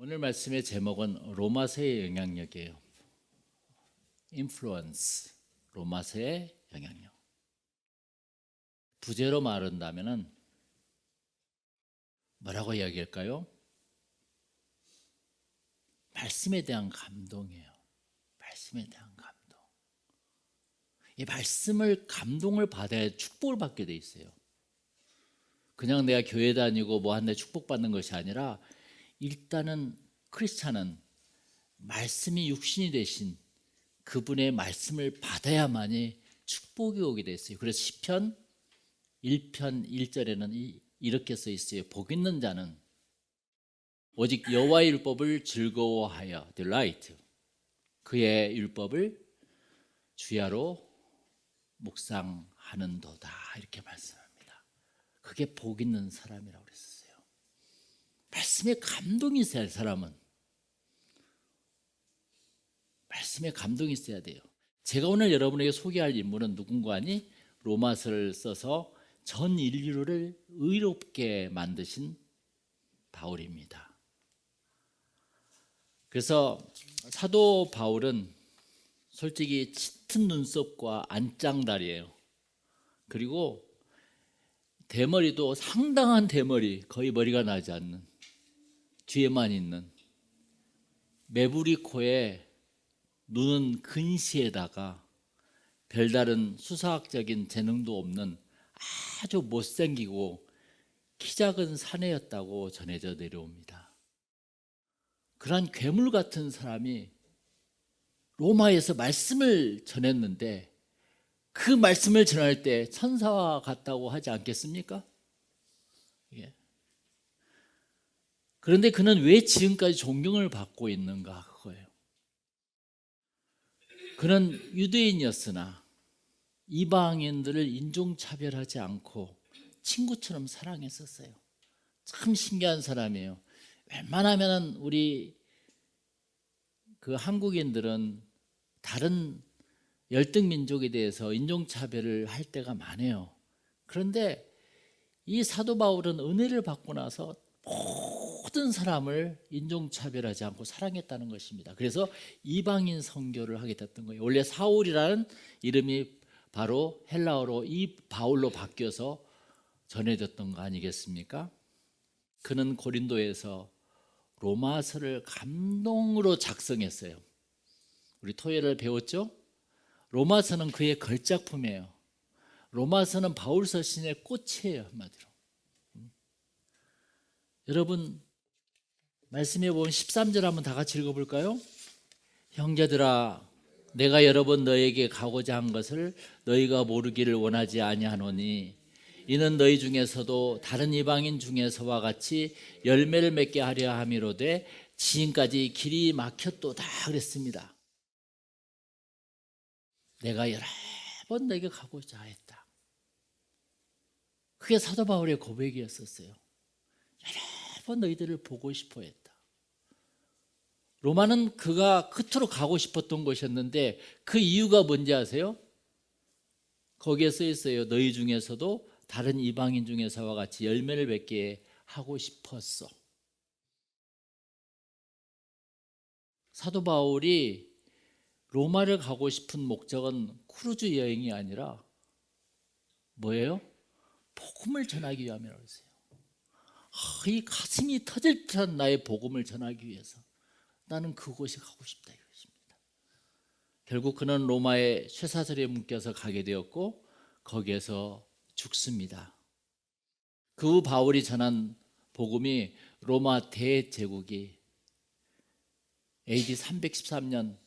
오늘 말씀의 제목은 로마서의 영향력이에요. 인플루언스, 로마서의 영향력. 부제로 말한다면은 뭐라고 이야기할까요? 말씀에 대한 감동이에요. 말씀에 대한 감동. 이 말씀을 감동을 받아야 축복을 받게 돼 있어요. 그냥 내가 교회 다니고 뭐 한데 축복받는 것이 아니라 일단은 크리스찬은 말씀이 육신이 되신 그분의 말씀을 받아야만이 축복이 오게 됐어요. 그래서 시편 1편 1절에는 이렇게 써 있어요. 복 있는 자는 오직 여호와의 율법을 즐거워하여 delight 그의 율법을 주야로 묵상하는도다 이렇게 말씀합니다. 그게 복 있는 사람이라고 그랬어요. 말씀에 감동이 있어야 할 사람은 말씀에 감동이 있어야 돼요. 제가 오늘 여러분에게 소개할 인물은 누군가니 로마서를 써서 전 인류를 의롭게 만드신 바울입니다. 그래서 사도 바울은 솔직히 짙은 눈썹과 안짱다리예요. 그리고 대머리도 상당한 대머리, 거의 머리가 나지 않는 뒤에만 있는 매부리 코에 눈은 근시에다가 별다른 수사학적인 재능도 없는 아주 못생기고 키 작은 사내였다고 전해져 내려옵니다. 그러한 괴물 같은 사람이 로마에서 말씀을 전했는데 그 말씀을 전할 때 천사와 같다고 하지 않겠습니까? 예. 그런데 그는 왜 지금까지 존경을 받고 있는가 그거예요. 그는 유대인이었으나 이방인들을 인종차별하지 않고 친구처럼 사랑했었어요. 참 신기한 사람이에요. 웬만하면 우리 그 한국인들은 다른 열등 민족에 대해서 인종차별을 할 때가 많아요. 그런데 이 사도 바울은 은혜를 받고 나서 모든 사람을 인종차별하지 않고 사랑했다는 것입니다. 그래서 이방인 선교를 하게 됐던 거예요. 원래 사울이라는 이름이 바로 헬라어로 이 바울로 바뀌어서 전해졌던 거 아니겠습니까? 그는 고린도에서 로마서를 감동으로 작성했어요. 우리 토요일에 배웠죠? 로마서는 그의 걸작품이에요. 로마서는 바울 서신의 꽃이에요, 한마디로. 여러분 말씀해 보면 13절 한번 다 같이 읽어볼까요? 형제들아 내가 여러 번 너에게 가고자 한 것을 너희가 모르기를 원하지 아니하노니 이는 너희 중에서도 다른 이방인 중에서와 같이 열매를 맺게 하려 함이로되 지금까지 길이 막혔도다 그랬습니다. 내가 여러 번 너에게 가고자 했다. 그게 사도 바울의 고백이었었어요. 여러 번 너희들을 보고 싶어 했다. 로마는 그가 끝으로 가고 싶었던 곳이었는데 그 이유가 뭔지 아세요? 거기에 써 있어요. 너희 중에서도 다른 이방인 중에서와 같이 열매를 맺게 하고 싶었어. 사도 바울이 로마를 가고 싶은 목적은 크루즈 여행이 아니라 뭐예요? 복음을 전하기 위함이라고 했어요. 이 가슴이 터질 듯한 나의 복음을 전하기 위해서 나는 그곳에 가고 싶다 이것입니다. 결국 그는 로마의 쇠사슬에 묶여서 가게 되었고 거기에서 죽습니다. 그 후 바울이 전한 복음이 로마 대제국이 AD 313년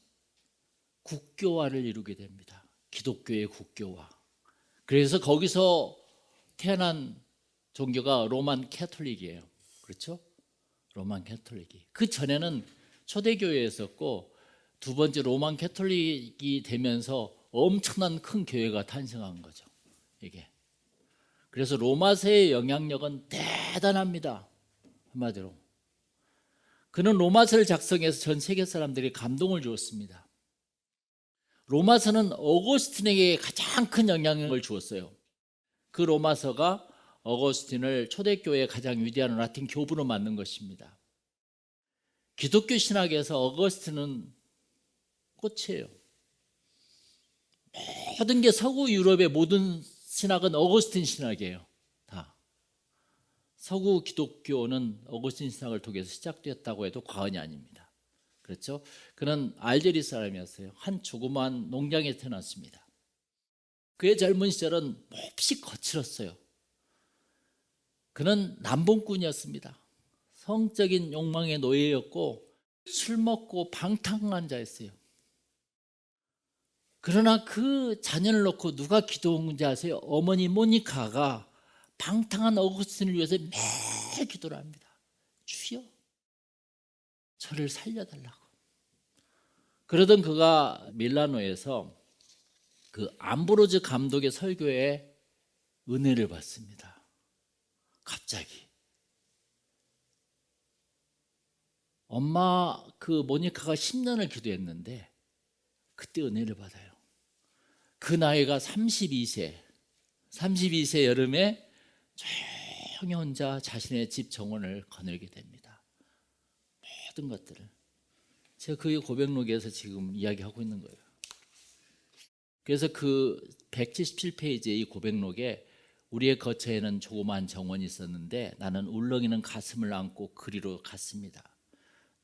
국교화를 이루게 됩니다. 기독교의 국교화. 그래서 거기서 태어난 종교가 로만 캐톨릭이에요. 그렇죠? 로만 캐톨릭이. 그 전에는 초대교회였었고 두 번째 로만 캐톨릭이 되면서 엄청난 큰 교회가 탄생한 거죠. 이게. 그래서 로마서의 영향력은 대단합니다. 한마디로. 그는 로마서를 작성해서 전 세계 사람들이 감동을 주었습니다. 로마서는 어거스틴에게 가장 큰 영향력을 주었어요. 그 로마서가 어거스틴을 초대교회의 가장 위대한 라틴 교부로 만든 것입니다. 기독교 신학에서 어거스틴은 꽃이에요. 모든 게 서구 유럽의 모든 신학은 어거스틴 신학이에요. 다. 서구 기독교는 어거스틴 신학을 통해서 시작되었다고 해도 과언이 아닙니다. 그렇죠? 그는 알제리 사람이었어요. 한 조그만 농장에 태어났습니다. 그의 젊은 시절은 몹시 거칠었어요. 그는 남봉꾼이었습니다. 성적인 욕망의 노예였고 술 먹고 방탕한 자였어요. 그러나 그 자녀를 놓고 누가 기도했는지 아세요? 어머니 모니카가 방탕한 어거스틴을 위해서 매일 기도를 합니다. 주여, 저를 살려달라고. 그러던 그가 밀라노에서 그 암브로즈 감독의 설교에 은혜를 받습니다. 갑자기. 엄마 그 모니카가 10년을 기도했는데 그때 은혜를 받아요. 그 나이가 32세 여름에 조용히 혼자 자신의 집 정원을 거닐게 됩니다. 모든 것들을. 제가 그 고백록에서 지금 이야기하고 있는 거예요. 그래서 그 177페이지의 이 고백록에 우리의 거처에는 조그마한 정원이 있었는데 나는 울렁이는 가슴을 안고 그리로 갔습니다.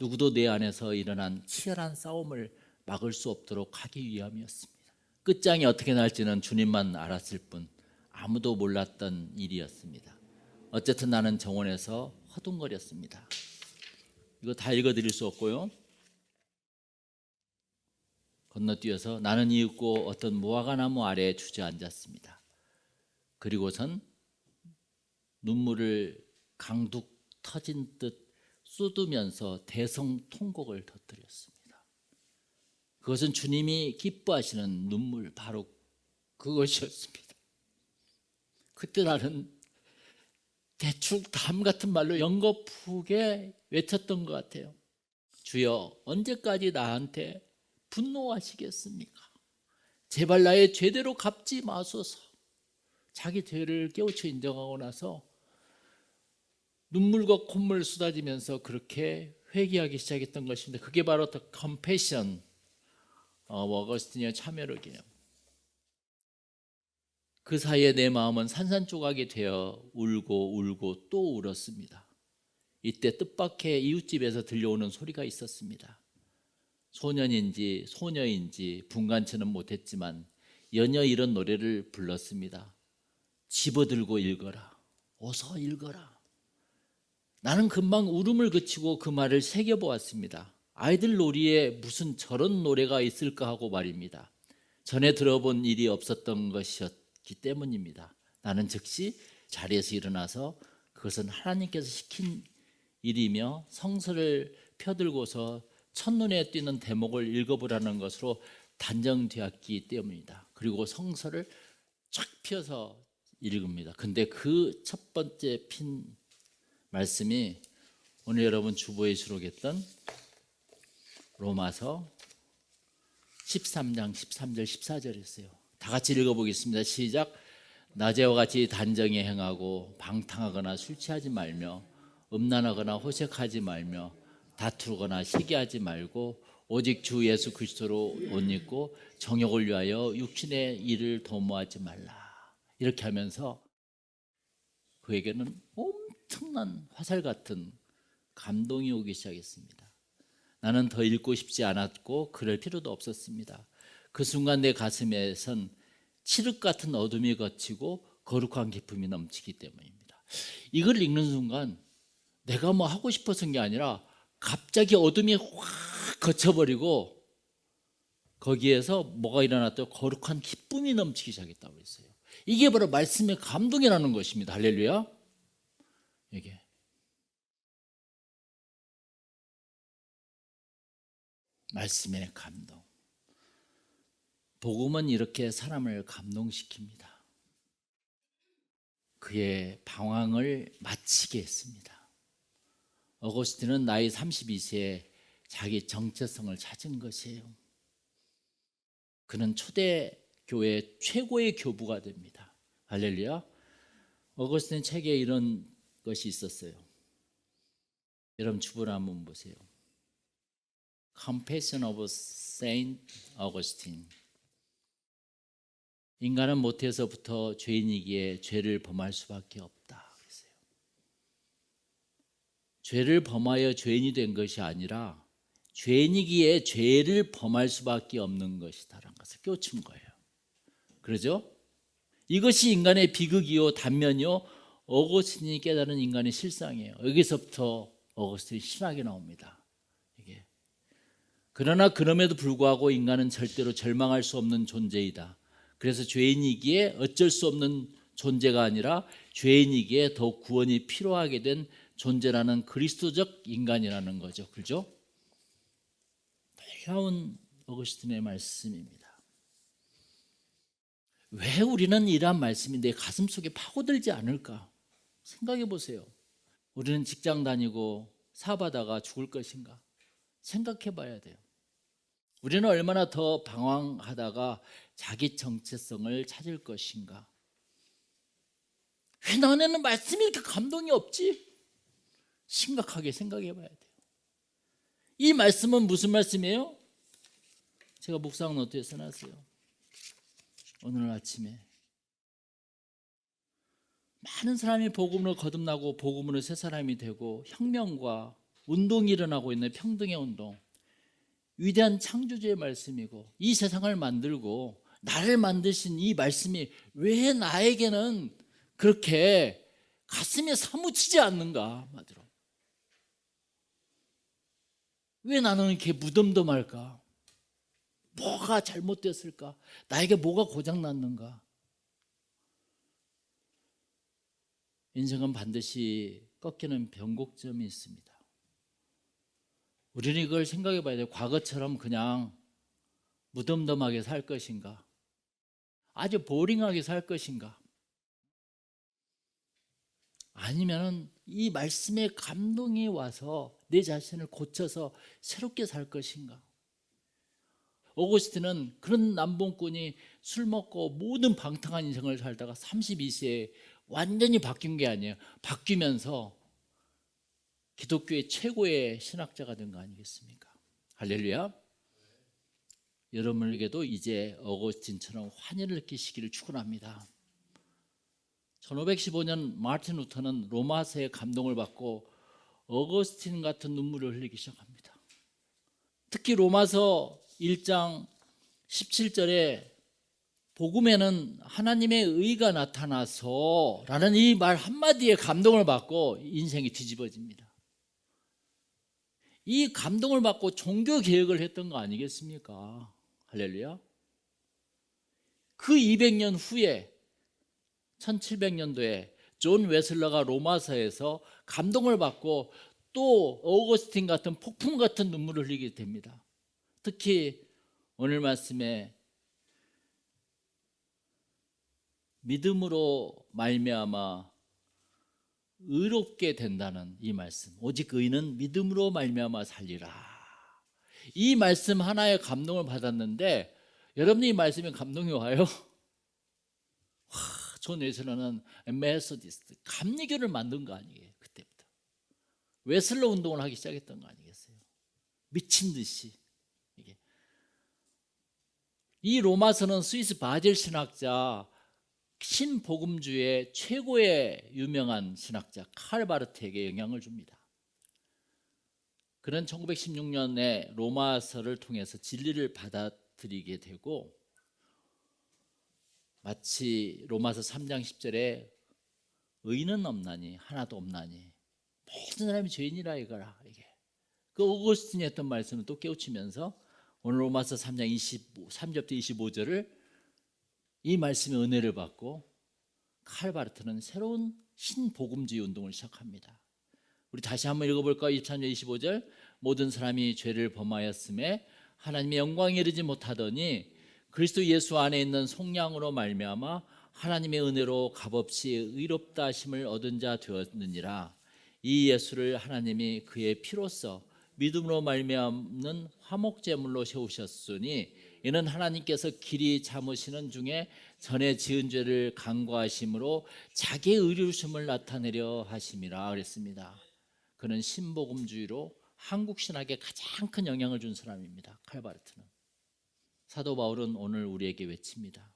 누구도 내 안에서 일어난 치열한 싸움을 막을 수 없도록 하기 위함이었습니다. 끝장이 어떻게 날지는 주님만 알았을 뿐 아무도 몰랐던 일이었습니다. 어쨌든 나는 정원에서 허둥거렸습니다. 이거 다 읽어드릴 수 없고요. 건너뛰어서 나는 이윽고 어떤 무화과나무 아래에 주저앉았습니다. 그리고선 눈물을 강둑 터진 듯 쏟으면서 대성통곡을 터뜨렸습니다. 그것은 주님이 기뻐하시는 눈물, 바로 그것이었습니다. 그때 나는 대충 담 같은 말로 연거푸게 외쳤던 것 같아요. 주여, 언제까지 나한테 분노하시겠습니까? 제발 나의 죄대로 갚지 마소서. 자기 죄를 깨우쳐 인정하고 나서 눈물과 콧물 쏟아지면서 그렇게 회개하기 시작했던 것입니다. 그게 바로 The Compassion 어거스틴의 참여록이에요. 그 사이에 내 마음은 산산조각이 되어 울고 또 울었습니다. 이때 뜻밖의 이웃집에서 들려오는 소리가 있었습니다. 소년인지 소녀인지 분간치는 못했지만 연여 이런 노래를 불렀습니다. 집어들고 읽어라. 어서 읽어라. 나는 금방 울음을 그치고 그 말을 새겨보았습니다. 아이들 놀이에 무슨 저런 노래가 있을까 하고 말입니다. 전에 들어본 일이 없었던 것이었기 때문입니다. 나는 즉시 자리에서 일어나서 그것은 하나님께서 시킨 일이며 성서를 펴들고서 첫눈에 띄는 대목을 읽어보라는 것으로 단정되었기 때문입니다. 그리고 성서를 쫙 펴서 읽습니다. 근데 그 첫 번째 핀 말씀이 오늘 여러분 주보에 수록했던 로마서 13장 13절 14절이었어요. 다 같이 읽어보겠습니다. 시작. 낮에와 같이 단정히 행하고 방탕하거나 술 취하지 말며 음란하거나 호색하지 말며 다투거나 시기하지 말고 오직 주 예수 그리스도로 옷 입고 정욕을 위하여 육신의 일을 도모하지 말라. 이렇게 하면서 그에게는 엄청난 화살 같은 감동이 오기 시작했습니다. 나는 더 읽고 싶지 않았고 그럴 필요도 없었습니다. 그 순간 내 가슴에선 칠흑 같은 어둠이 걷히고 거룩한 기쁨이 넘치기 때문입니다. 이걸 읽는 순간 내가 뭐 하고 싶어서인 게 아니라 갑자기 어둠이 확 거쳐버리고 거기에서 뭐가 일어났다고 거룩한 기쁨이 넘치기 시작했다고 했어요. 이게 바로 말씀의 감동이라는 것입니다. 할렐루야. 이게 말씀의 감동. 복음은 이렇게 사람을 감동시킵니다. 그의 방황을 마치게 했습니다. 어거스틴은 나이 32세에 자기 정체성을 찾은 것이에요. 그는 초대교회 최고의 교부가 됩니다. 할렐루야. 어거스틴 책에 이런 것이 있었어요. 여러분 주보를 한번 보세요. Confession of Saint Augustine. 인간은 모태에서부터 죄인이기에 죄를 범할 수밖에 없다. 그랬어요. 죄를 범하여 죄인이 된 것이 아니라 죄인이기에 죄를 범할 수밖에 없는 것이다라는 것을 깨우친 거예요. 그러죠? 이것이 인간의 비극이요 단면이요 어거스틴이 깨달은 인간의 실상이에요. 여기서부터 어거스틴 신학이 나옵니다. 이게. 그러나 그럼에도 불구하고 인간은 절대로 절망할 수 없는 존재이다. 그래서 죄인이기에 어쩔 수 없는 존재가 아니라 죄인이기에 더욱 구원이 필요하게 된 존재라는 그리스도적 인간이라는 거죠. 그렇죠? 놀라운 어거스틴의 말씀입니다. 왜 우리는 이러한 말씀이 내 가슴속에 파고들지 않을까? 생각해 보세요. 우리는 직장 다니고 사업하다가 죽을 것인가? 생각해 봐야 돼요. 우리는 얼마나 더 방황하다가 자기 정체성을 찾을 것인가? 왜 나한테는 말씀이 이렇게 감동이 없지? 심각하게 생각해 봐야 돼요. 이 말씀은 무슨 말씀이에요? 제가 묵상 노트에 써놨어요. 오늘 아침에 많은 사람이 복음으로 거듭나고 복음으로 새 사람이 되고 혁명과 운동이 일어나고 있는 평등의 운동, 위대한 창조주의 말씀이고 이 세상을 만들고 나를 만드신 이 말씀이 왜 나에게는 그렇게 가슴에 사무치지 않는가? 말대로 왜 나는 이렇게 무덤덤할까? 뭐가 잘못됐을까? 나에게 뭐가 고장났는가? 인생은 반드시 꺾이는 변곡점이 있습니다. 우리는 이걸 생각해 봐야 돼요. 과거처럼 그냥 무덤덤하게 살 것인가? 아주 보링하게 살 것인가? 아니면 이 말씀에 감동이 와서 내 자신을 고쳐서 새롭게 살 것인가? 오거스틴은 그런 남봉꾼이 술 먹고 모든 방탕한 인생을 살다가 32세에 완전히 바뀐 게 아니에요. 바뀌면서 기독교의 최고의 신학자가 된 거 아니겠습니까? 할렐루야. 여러분에게도 이제 오거스틴처럼 환희를 느끼시기를 축원합니다. 1515년 마틴 루터는 로마서의 감동을 받고 오거스틴 같은 눈물을 흘리기 시작합니다. 특히 로마서 1장 17절에 복음에는 하나님의 의가 나타나서 라는 이 말 한마디에 감동을 받고 인생이 뒤집어집니다. 이 감동을 받고 종교 개혁을 했던 거 아니겠습니까? 할렐루야. 그 200년 후에 1700년도에 존 웨슬러가 로마서에서 감동을 받고 또 오거스틴 같은 폭풍 같은 눈물을 흘리게 됩니다. 특히 오늘 말씀에 믿음으로 말미암아 의롭게 된다는 이 말씀, 오직 의는 믿음으로 말미암아 살리라. 이 말씀 하나에 감동을 받았는데 여러분이 이 말씀에 감동이 와요? 존 웨슬러는 메소디스트 감리교를 만든 거 아니에요? 그때부터 웨슬러 운동을 하기 시작했던 거 아니겠어요? 미친 듯이. 이 로마서는 스위스 바젤 신학자 신복음주의 최고의 유명한 신학자 칼 바르트에게 영향을 줍니다. 그는 1916년에 로마서를 통해서 진리를 받아들이게 되고 마치 로마서 3장 10절에 의는 없나니 하나도 없나니 모든 사람이 죄인이라 이거라. 이게 그 오거스틴이 했던 말씀을 또 깨우치면서 오늘 로마서 3장 23절부터 25절을 이 말씀의 은혜를 받고 칼 바르트는 새로운 신복음주의 운동을 시작합니다. 우리 다시 한번 읽어볼까요? 23절 25절 모든 사람이 죄를 범하였음에 하나님의 영광에 이르지 못하더니 그리스도 예수 안에 있는 속량으로 말미암아 하나님의 은혜로 값없이 의롭다 하심을 얻은 자 되었느니라. 이 예수를 하나님이 그의 피로써 믿음으로 말미암는 화목제물로 세우셨으니 이는 하나님께서 길이 참으시는 중에 전에 지은 죄를 간과하심으로 자기의 의로우심을 나타내려 하심이라 그랬습니다. 그는 신복음주의로 한국 신학에 가장 큰 영향을 준 사람입니다. 칼바르트는. 사도 바울은 오늘 우리에게 외칩니다.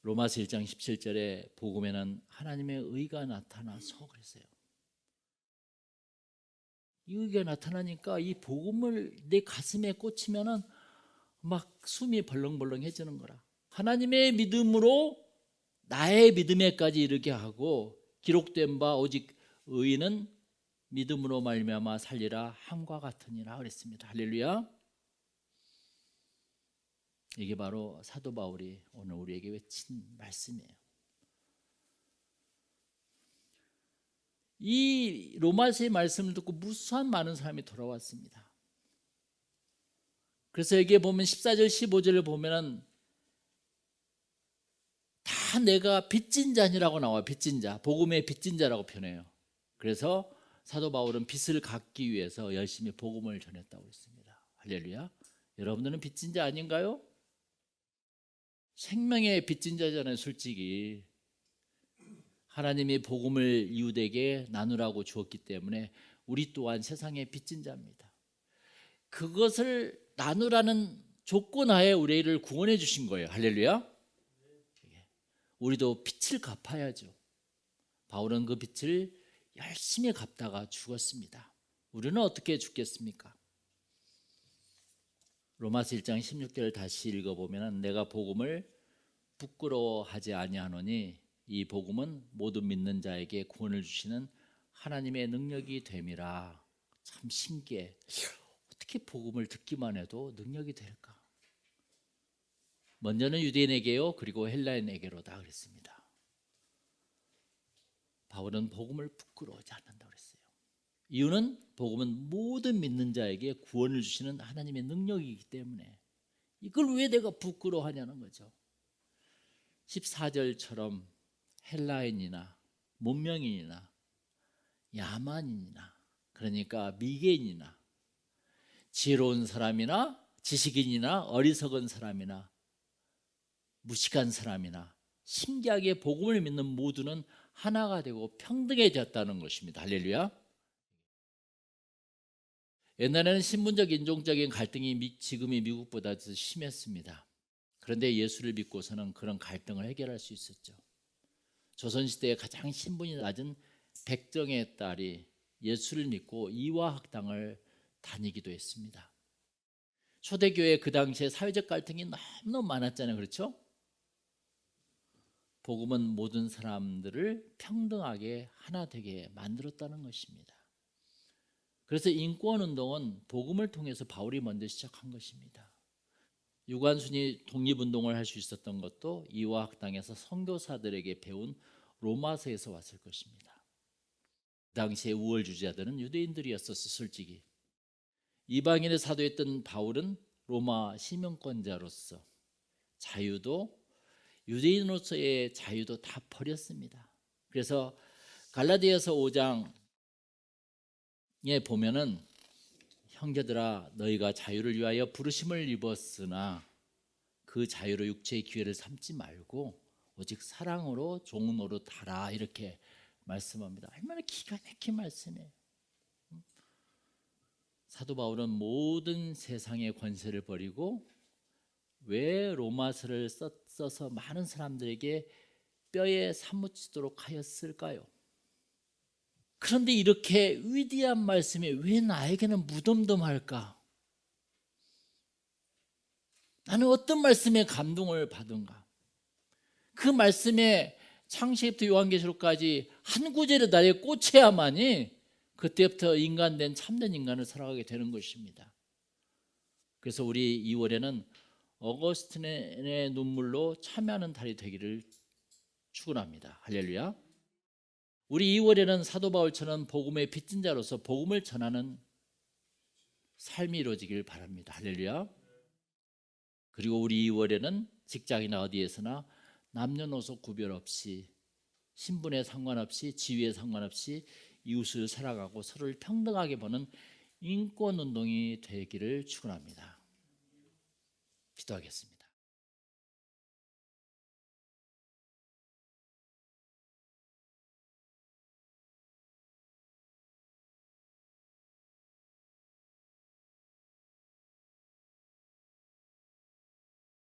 로마서 1장 17절에 복음에는 하나님의 의가 나타나서 그랬어요. 이 의가 나타나니까 이 복음을 내 가슴에 꽂히면은 막 숨이 벌렁벌렁해지는 거라. 하나님의 믿음으로 나의 믿음에까지 이르게 하고 기록된 바 오직 의인은 믿음으로 말미암아 살리라 함과 같으니라 그랬습니다. 할렐루야. 이게 바로 사도 바울이 오늘 우리에게 외친 말씀이에요. 이 로마서의 말씀을 듣고 무수한 많은 사람이 돌아왔습니다. 그래서 여기에 보면 14절 15절을 보면은 다 내가 빚진 자니라고 나와요. 빚진 자, 복음의 빚진 자라고 표현해요. 그래서 사도 바울은 빚을 갚기 위해서 열심히 복음을 전했다고 했습니다. 할렐루야. 여러분들은 빚진 자 아닌가요? 생명의 빚진 자잖아요. 솔직히 하나님이 복음을 이웃에게 나누라고 주었기 때문에 우리 또한 세상의 빚진 자입니다. 그것을 나누라는 조건 하에 우리를 구원해 주신 거예요. 할렐루야. 우리도 빚을 갚아야죠. 바울은 그 빚을 열심히 갚다가 죽었습니다. 우리는 어떻게 죽겠습니까? 로마서 1장 16절을 다시 읽어보면 내가 복음을 부끄러워하지 아니하노니 이 복음은 모든 믿는 자에게 구원을 주시는 하나님의 능력이 됨이라. 참 신기해. 어떻게 복음을 듣기만 해도 능력이 될까? 먼저는 유대인에게요, 그리고 헬라인에게로다 그랬습니다. 바울은 복음을 부끄러워하지 않는다고 그랬어요. 이유는 복음은 모든 믿는 자에게 구원을 주시는 하나님의 능력이기 때문에 이걸 왜 내가 부끄러워하냐는 거죠. 14절처럼 헬라인이나 문명인이나 야만인이나 그러니까 미개인이나 지혜로운 사람이나 지식인이나 어리석은 사람이나 무식한 사람이나 신기하게 복음을 믿는 모두는 하나가 되고 평등해졌다는 것입니다. 할렐루야. 옛날에는 신분적 인종적인 갈등이 지금이 미국보다 더 심했습니다. 그런데 예수를 믿고서는 그런 갈등을 해결할 수 있었죠. 조선시대에 가장 신분이 낮은 백정의 딸이 예수를 믿고 이화학당을 다니기도 했습니다. 초대교회 그 당시에 사회적 갈등이 너무 많았잖아요. 그렇죠? 복음은 모든 사람들을 평등하게 하나 되게 만들었다는 것입니다. 그래서 인권운동은 복음을 통해서 바울이 먼저 시작한 것입니다. 유관순이 독립운동을 할 수 있었던 것도 이화학당에서 선교사들에게 배운 로마서에서 왔을 것입니다. 그 당시에 우월주의자들은 유대인들이었었어. 솔직히 이방인의 사도였던 바울은 로마 시민권자로서 자유도 유대인으로서의 자유도 다 버렸습니다. 그래서 갈라디아서 5장에 보면은 형제들아 너희가 자유를 위하여 부르심을 입었으나 그 자유로 육체의 기회를 삼지 말고 오직 사랑으로 종은 노릇하라 이렇게 말씀합니다. 얼마나 기가 막힌 말씀이에요. 사도 바울은 모든 세상의 권세를 버리고 왜 로마서를 써서 많은 사람들에게 뼈에 사무치도록 하였을까요? 그런데 이렇게 위대한 말씀이 왜 나에게는 무덤덤할까? 나는 어떤 말씀에 감동을 받은가? 그 말씀에 창세기부터 요한계시록까지 한 구절에 나에 꽂혀야만이 그때부터 인간된 참된 인간을 살아가게 되는 것입니다. 그래서 우리 2월에는 어거스틴의 눈물로 참여하는 달이 되기를 축원합니다. 할렐루야. 우리 2월에는 사도 바울처럼 복음의 빚진 자로서 복음을 전하는 삶이 이루어지길 바랍니다. 할렐루야. 그리고 우리 2월에는 직장이나 어디에서나 남녀노소 구별 없이 신분에 상관없이 지위에 상관없이 이웃을 사랑하고 서로를 평등하게 보는 인권운동이 되기를 축원합니다. 기도하겠습니다.